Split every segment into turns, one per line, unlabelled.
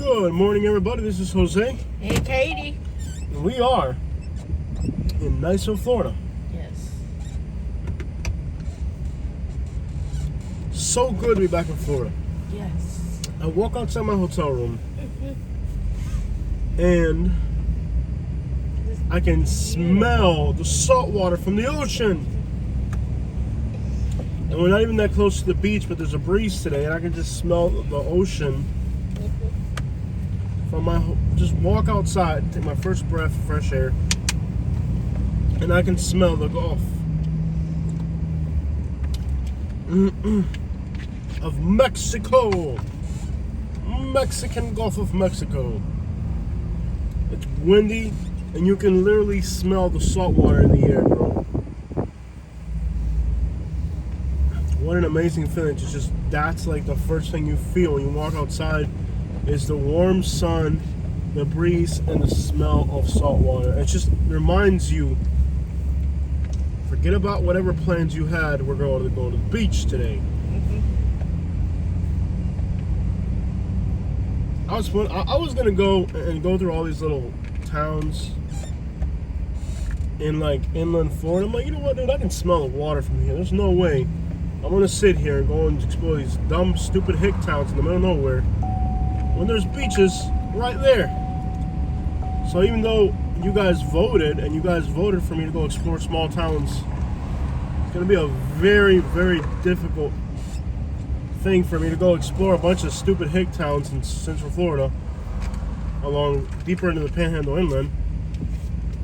Good morning, everybody. This is Jose.
Hey, Katie.
And we are in Niceville, Florida.
Yes.
So good to be back in Florida.
Yes.
I walk outside my hotel room and I can smell the salt water from the ocean. And we're not even that close to the beach, but there's a breeze today, and I can just smell the ocean from my. Just walk outside, take my first breath of fresh air, and I can smell the Gulf of Mexico, Mexican Gulf of Mexico. It's windy, and you can literally smell the salt water in the air, bro. What an amazing feeling. It's just, that's like the first thing you feel when you walk outside is the warm sun, the breeze, and the smell of salt water. It just reminds you, forget about whatever plans you had. We're going to go to the beach today. I was going to go and go through all these little towns in like inland Florida. I'm like, you know what, dude, I can smell the water from here. There's no way I'm going to sit here and go and explore these dumb, stupid hick towns in the middle of nowhere when there's beaches right there. So even though you guys voted, and you guys voted for me to go explore small towns, it's going to be a very, very difficult thing for me to go explore a bunch of stupid hick towns in Central Florida along deeper into the Panhandle inland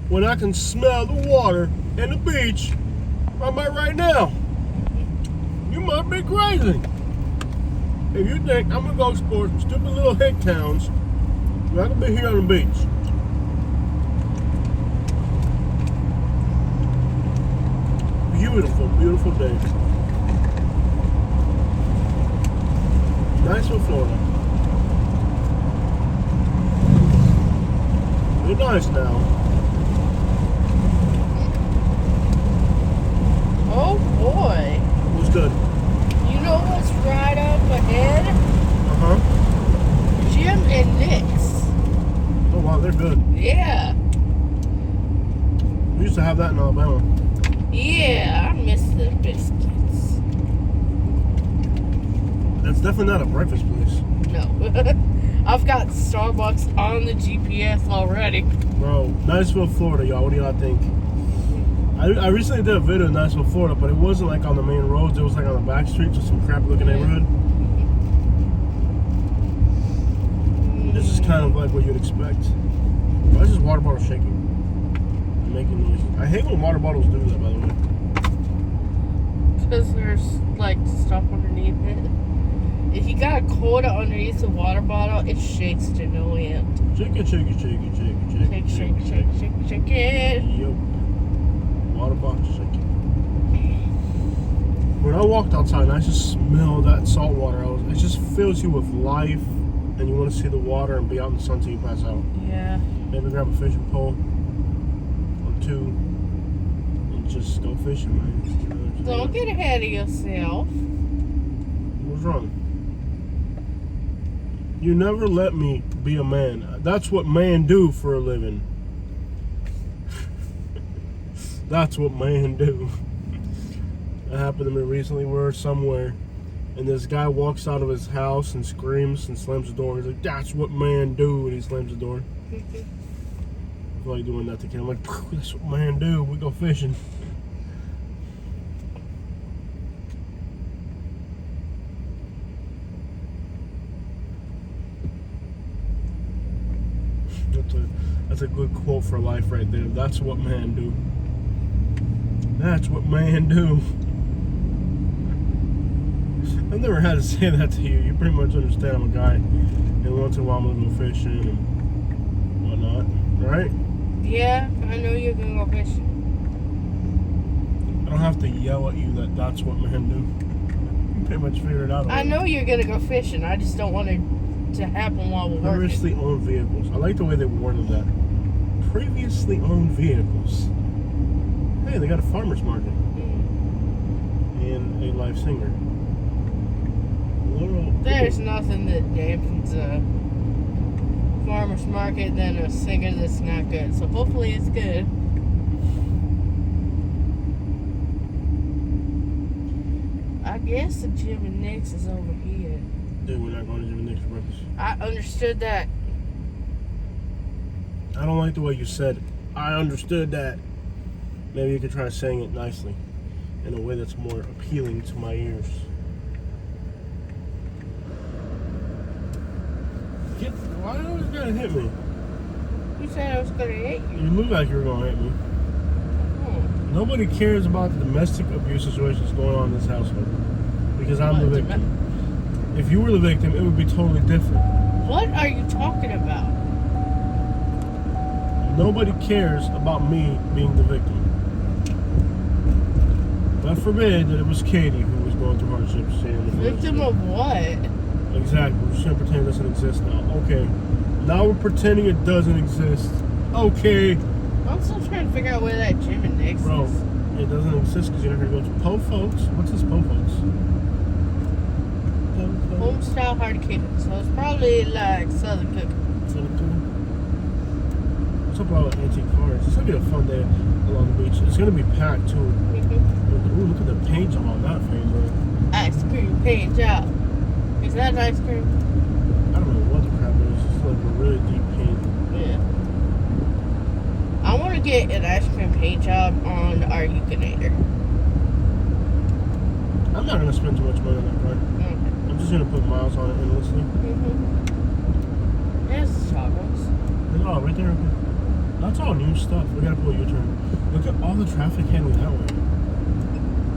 when I can smell the water and the beach right now. You might be crazy if you think I'm gonna go explore some stupid little hick towns. You're not gonna be here on the beach. Beautiful, beautiful day. Niceville, Florida. Be nice now.
Oh, boy.
What's good?
You know what's right up ahead? Jim and Nick's.
Oh, wow, they're good.
Yeah.
We used to have that in Alabama.
Yeah, I miss the biscuits.
That's definitely not a breakfast place.
No. I've got Starbucks on the GPS already.
Bro, Niceville, Florida, y'all. What do y'all think? I recently did a video in Niceville, Florida, but it wasn't like on the main roads. It was like on the back streets of some crap looking neighborhood. This is kind of like what you'd expect. Why is this water bottle shaking and making noises? I hate when water bottles do that, by the way.
Because there's like stuff underneath it. If you got a quarter underneath the water bottle, it shakes to no end.
Shake it, shake it, shake it, shake it, shake it.
Shake it.
Yep. Water bottle shaking. When I walked outside and I just smelled that salt water, it just fills you with life, and you want to see the water and be out in the sun till you pass out.
Yeah.
Maybe grab a fishing pole or two and just go fishing, man. You know,
Don't get ahead of yourself.
what's wrong? You never let me be a man. That's what men do for a living. That's what men do. That happened to me recently. We're somewhere, and this guy walks out of his house and screams and slams the door. He's like, "That's what men do," and he slams the door. I feel like doing that to him. I'm like, "That's what men do. We go fishing." That's a good quote for life right there. That's what men do. That's what men do. I've never had to say that to you. You pretty much understand I'm a guy, and once in a while I'm gonna go fishing and whatnot, right?
Yeah, I know you're gonna go fishing.
I don't have to yell at you that that's what men do. You pretty much figured it out already.
I know you're gonna go fishing. I just don't want it to happen while we're working.
Previously owned vehicles. I like the way they worded that. Previously owned vehicles. Hey, they got a farmer's market and a live singer.
There's nothing that dampens farmer's market than a singer that's not good. So hopefully it's good. I guess the Jim and Nick's is over here.
Dude, we're not going to Jim and Nick's for breakfast.
I understood that.
I don't like the way you said it. I understood that. Maybe you could try saying it nicely in a way that's more appealing to my ears. Why you always gotta hit me?
You said I was gonna hit you.
You look like you were gonna hit me. Nobody cares about the domestic abuse situations going on in this household because I'm the victim. If you were the victim, it would be totally different.
What are you talking about?
Nobody cares about me being the victim. God forbid that it was Katie who was going through hardships.
Victim of what?
Exactly. We're just gonna pretend it doesn't exist now. Okay. Now we're pretending it doesn't exist. Okay.
I'm still trying to figure out where that Jim and Nick's
Bro,
is.
it doesn't exist because you're not gonna go to Po Folks. What's this Po Folks?
Home style hard cooking. So it's probably like Southern cooking.
What's up with all the antique cars? It's gonna be a fun day along the beach. It's gonna be packed too. Ooh, look at the paint job on that frame, bro.
Ice cream paint job. Is that an ice cream?
I don't know what the crap it is. It's like a really deep paint.
Yeah. I want to get an ice cream paint job on our Yukinator.
I'm not gonna spend too much money on that car.
Okay.
I'm just gonna put miles on it endlessly.
There's the chocolates.
Oh, right there. Okay. That's all new stuff. We gotta pull a U-turn. Look at all the traffic heading that way.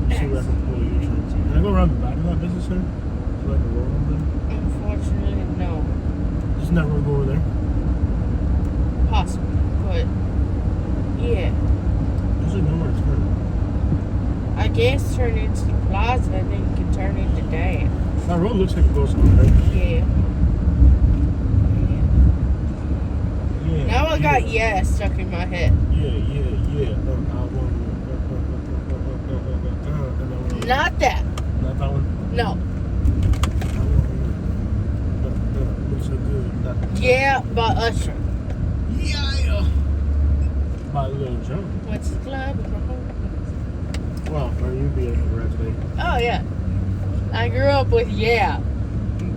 Let's see where I can pull a U-turn. Can I go around the back of that business center? So I can roll over there?
Unfortunately, no.
Doesn't that road go over there?
Possible, but yeah.
There's like nowhere to turn.
I guess turn into the plaza and then you can turn into Dan.
That road looks like it goes somewhere, right?
Yeah.
Yeah.
Now I got yeah stuck in my head.
Yeah.
Not that.
Not that one?
No.
Looks so good.
Yeah, by Usher.
Yeah. By Lil Jon.
What's the club?
Wow, are you being a rat today?
Oh yeah. I grew up with yeah.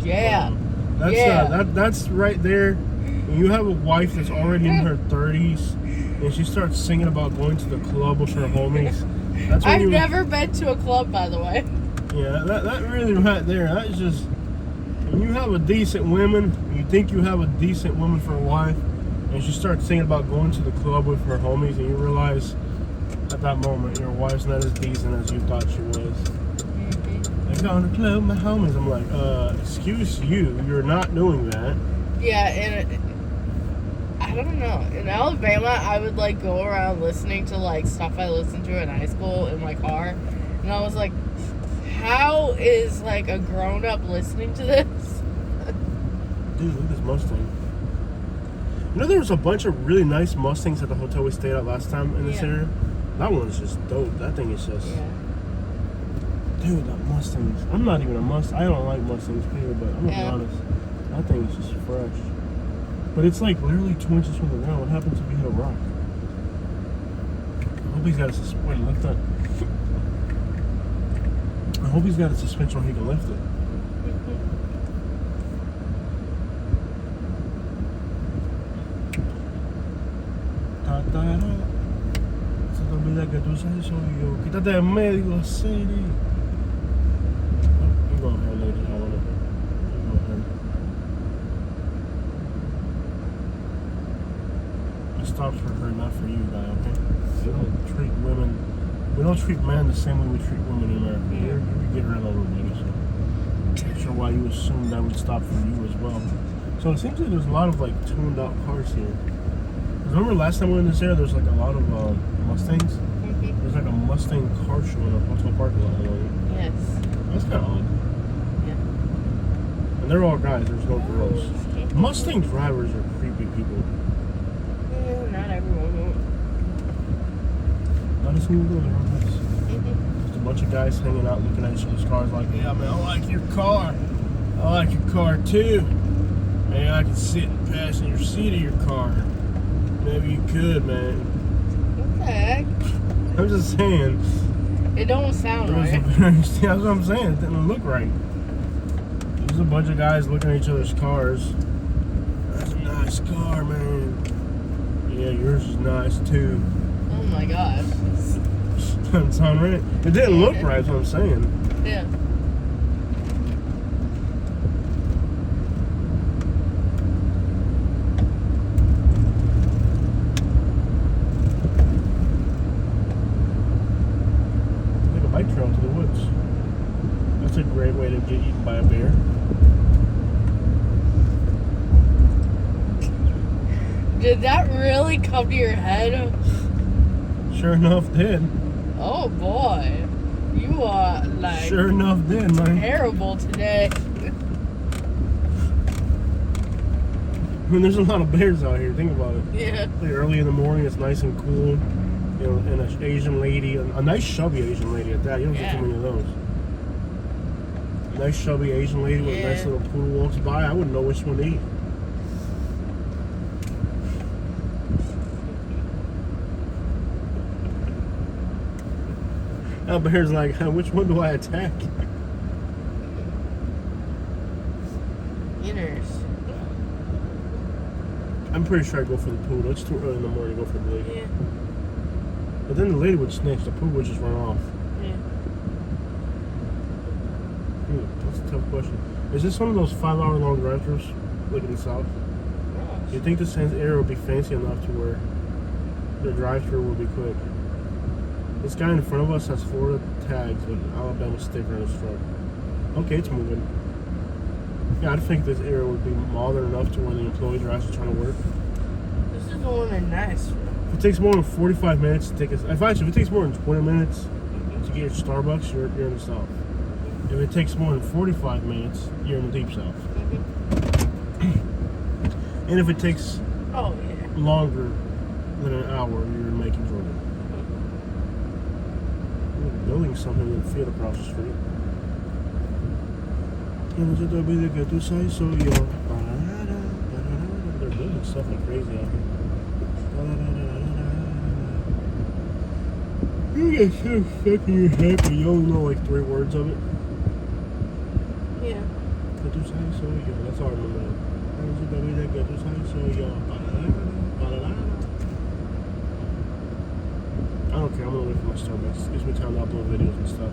Yeah.
Wow. That's
Yeah.
That's right there. When you have a wife that's already in her 30s and she starts singing about going to the club with her homies. That's when
I've never been to a club, by the way.
Yeah, that really right there. That's just when you have a decent woman, you think you have a decent woman for a wife, and she starts singing about going to the club with her homies, and you realize at that moment your wife's not as decent as you thought she was. I go to the club with my homies. I'm like, excuse you, you're not doing that.
Yeah, and I don't know. In Alabama, I would like go around listening to like stuff I listened to in high school in my car, and I was like, how is like a grown up listening to this?
Dude, look at this Mustang. You know, there was a bunch of really nice Mustangs at the hotel we stayed at last time in this area. That one's just dope. That thing is just.
Yeah.
Dude, that Mustang. I'm not even a Mustang. I don't like Mustangs, period, but I'm gonna be honest. That thing is just fresh. But it's like literally 2 inches from the ground. What happens if you hit a rock? I hope he's got a suspension. Wait, lift that. I hope he's got a suspension where he can lift it. Se te olvida que tú sabes soy yo. Quítate de medio, serie. You go ahead, lady. I wanna. You go ahead. I stopped for her, not for you, guy. Okay? We don't treat women. We don't treat men the same way we treat women in America. You get ran over, lady. So I'm sure why you assumed I would stop for you as well. So it seems like there's a lot of like tuned out cars here. Remember last time we were in this area, there's like a lot of Mustangs? There's like a Mustang car show in a hotel parking lot.
Yes.
That's kind of odd.
Yeah.
And they're all guys, there's no girls. Mustang drivers are creepy people.
Yeah, not everyone.
Not a single girl, they're all guys. Just a bunch of guys hanging out looking at each other's cars like, yeah, man, I like your car. I like your car too. Maybe I could sit in the passenger seat of your car. Maybe you could, man.
What the heck?
I'm just saying.
It don't sound right.
That's what I'm saying. It didn't look right. There's a bunch of guys looking at each other's cars. That's a nice car, man. Yeah, yours is nice too.
Oh my gosh.
Doesn't sound right. It didn't look right, that's what I'm saying.
Yeah.
Like a bike trail to the woods. That's a great way to get eaten by a bear.
Did that really come to your head?
Sure enough, did.
Oh boy. You are like
Sure enough, did, man.
terrible today.
I mean, there's a lot of bears out here. Think about it.
Yeah.
Like early in the morning, it's nice and cool. You know, and an Asian lady, a nice chubby Asian lady at that. You don't get too many of those. A nice chubby Asian lady with a nice little poodle walks by. I wouldn't know which one to eat. That bear's like, which one do I attack?
Interesting.
I'm pretty sure I'd go for the poodle. It's too early in the morning to go for the lady.
Yeah.
But then the lady would snitch. The poodle would just run off.
Yeah.
That's a tough question. Is this one of those 5-hour long drive-thrus, like in the south?
Gosh.
Do you think this area would be fancy enough to where the drive-thru will be quick? This guy in front of us has Florida tags with an Alabama sticker on his truck. Okay, it's moving. Yeah, I think this area would be modern enough to where the employees are actually trying to work.
This is the one in Niceville.
If it takes more than 45 minutes to take us, if it takes more than 20 minutes to get your Starbucks, you're in the south. If it takes more than 45 minutes, you're in the deep south. And if it takes longer than an hour, you're in Macon, Georgia. We're building something in the field across the street. They're building stuff like crazy out here. You get so stuck in your head, but you only know like 3 words of it.
Yeah.
That's all I remember. I don't care, I'm gonna wait for my Starbucks. It gives me time to upload videos and stuff.